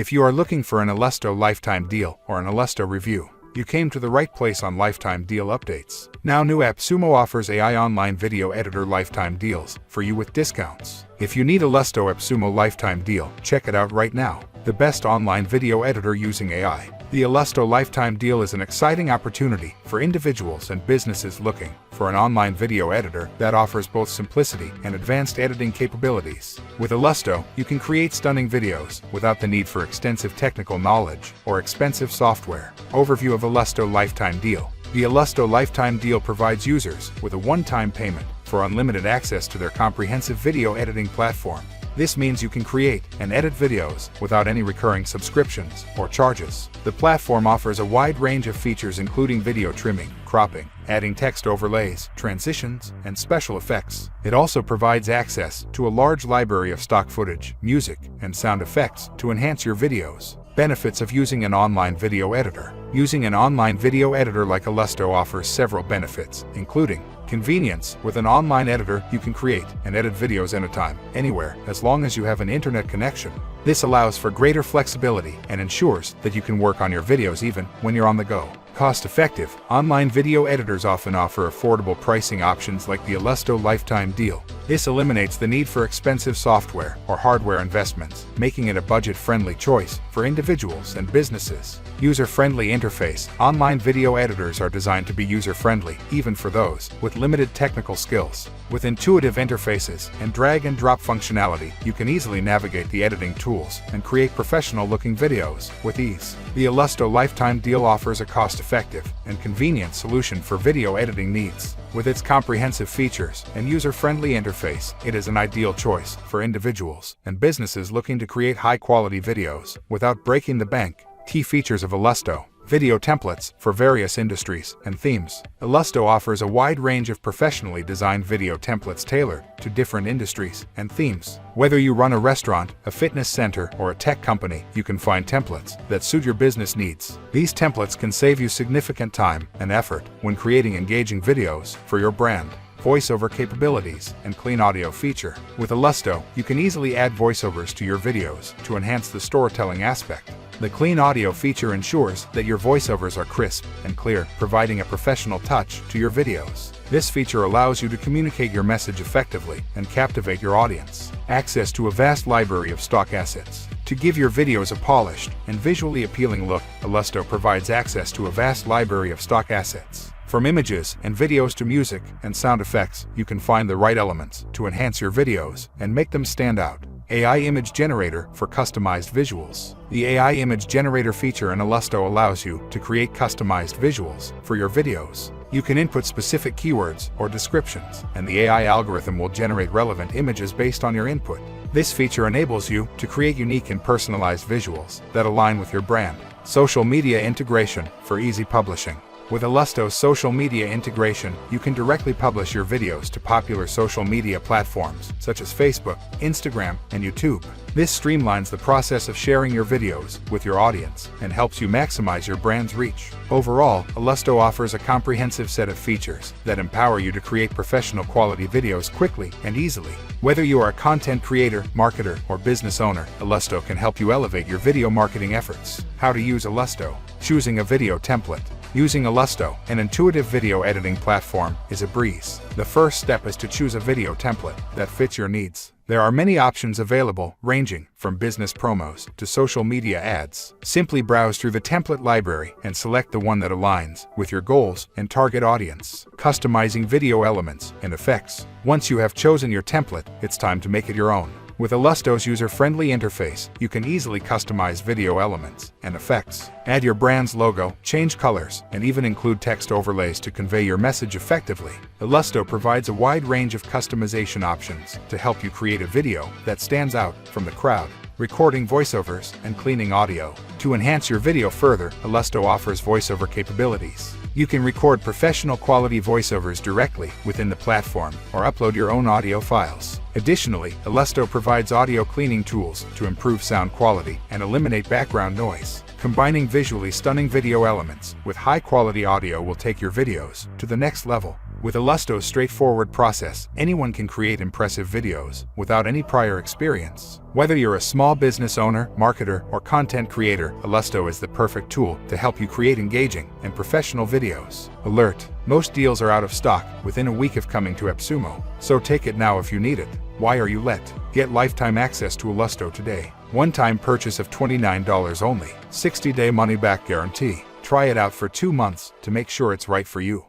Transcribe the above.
If you are looking for an Illusto lifetime deal or an Illusto review, you came to the right place on lifetime deal updates. Now new Appsumo offers AI online video editor lifetime deals for you with discounts. If you need Illusto Appsumo lifetime deal, check it out right now. The best online video editor using AI. The Illusto lifetime deal is an exciting opportunity for individuals and businesses looking for an online video editor that offers both simplicity and advanced editing capabilities. With Illusto, you can create stunning videos without the need for extensive technical knowledge or expensive software. Overview of Illusto lifetime deal. The Illusto lifetime deal provides users with a one-time payment for unlimited access to their comprehensive video editing platform. This means you can create and edit videos without any recurring subscriptions or charges. The platform offers a wide range of features including video trimming, cropping, adding text overlays, transitions, and special effects. It also provides access to a large library of stock footage, music, and sound effects to enhance your videos. Benefits of using an online video editor. Using an online video editor like Illusto offers several benefits, including convenience. With an online editor, you can create and edit videos anytime, anywhere, as long as you have an internet connection. This allows for greater flexibility and ensures that you can work on your videos even when you're on the go. Cost-effective. Online video editors often offer affordable pricing options like the Illusto lifetime deal. This eliminates the need for expensive software or hardware investments, making it a budget-friendly choice for individuals and businesses. User-friendly interface. Online video editors are designed to be user-friendly, even for those with limited technical skills. With intuitive interfaces and drag-and-drop functionality, you can easily navigate the editing tools and create professional-looking videos with ease. The Illusto lifetime deal offers a cost-effective and convenient solution for video editing needs. With its comprehensive features and user-friendly interface, it is an ideal choice for individuals and businesses looking to create high-quality videos without breaking the bank. Key features of Illusto. Video templates for various industries and themes. Illusto offers a wide range of professionally designed video templates tailored to different industries and themes. Whether you run a restaurant, a fitness center, or a tech company, you can find templates that suit your business needs. These templates can save you significant time and effort when creating engaging videos for your brand. Voiceover capabilities and clean audio feature. With Illusto, you can easily add voiceovers to your videos to enhance the storytelling aspect. The clean audio feature ensures that your voiceovers are crisp and clear, providing a professional touch to your videos. This feature allows you to communicate your message effectively and captivate your audience. Access to a vast library of stock assets. To give your videos a polished and visually appealing look, Illusto provides access to a vast library of stock assets. From images and videos to music and sound effects, you can find the right elements to enhance your videos and make them stand out. AI Image Generator for customized visuals. The AI Image Generator feature in Illusto allows you to create customized visuals for your videos. You can input specific keywords or descriptions, and the AI algorithm will generate relevant images based on your input. This feature enables you to create unique and personalized visuals that align with your brand. Social media integration for easy publishing. With Illusto's social media integration, you can directly publish your videos to popular social media platforms such as Facebook, Instagram, and YouTube. This streamlines the process of sharing your videos with your audience and helps you maximize your brand's reach. Overall, Illusto offers a comprehensive set of features that empower you to create professional quality videos quickly and easily. Whether you are a content creator, marketer, or business owner, Illusto can help you elevate your video marketing efforts. How to use Illusto. Choosing a video template. Using Illusto, an intuitive video editing platform, is a breeze. The first step is to choose a video template that fits your needs. There are many options available, ranging from business promos to social media ads. Simply browse through the template library and select the one that aligns with your goals and target audience. Customizing video elements and effects. Once you have chosen your template, it's time to make it your own. With Illusto's user-friendly interface, you can easily customize video elements and effects. Add your brand's logo, change colors, and even include text overlays to convey your message effectively. Illusto provides a wide range of customization options to help you create a video that stands out from the crowd. Recording voiceovers and cleaning audio. To enhance your video further, Illusto offers voiceover capabilities. You can record professional quality voiceovers directly within the platform or upload your own audio files. Additionally, Illusto provides audio cleaning tools to improve sound quality and eliminate background noise. Combining visually stunning video elements with high-quality audio will take your videos to the next level. With Illusto's straightforward process, anyone can create impressive videos without any prior experience. Whether you're a small business owner, marketer, or content creator, Illusto is the perfect tool to help you create engaging and professional videos. Alert! Most deals are out of stock within a week of coming to Appsumo, so take it now if you need it. Why are you let? Get lifetime access to Illusto today. One-time purchase of $29 only. 60-day money-back guarantee. Try it out for 2 months to make sure it's right for you.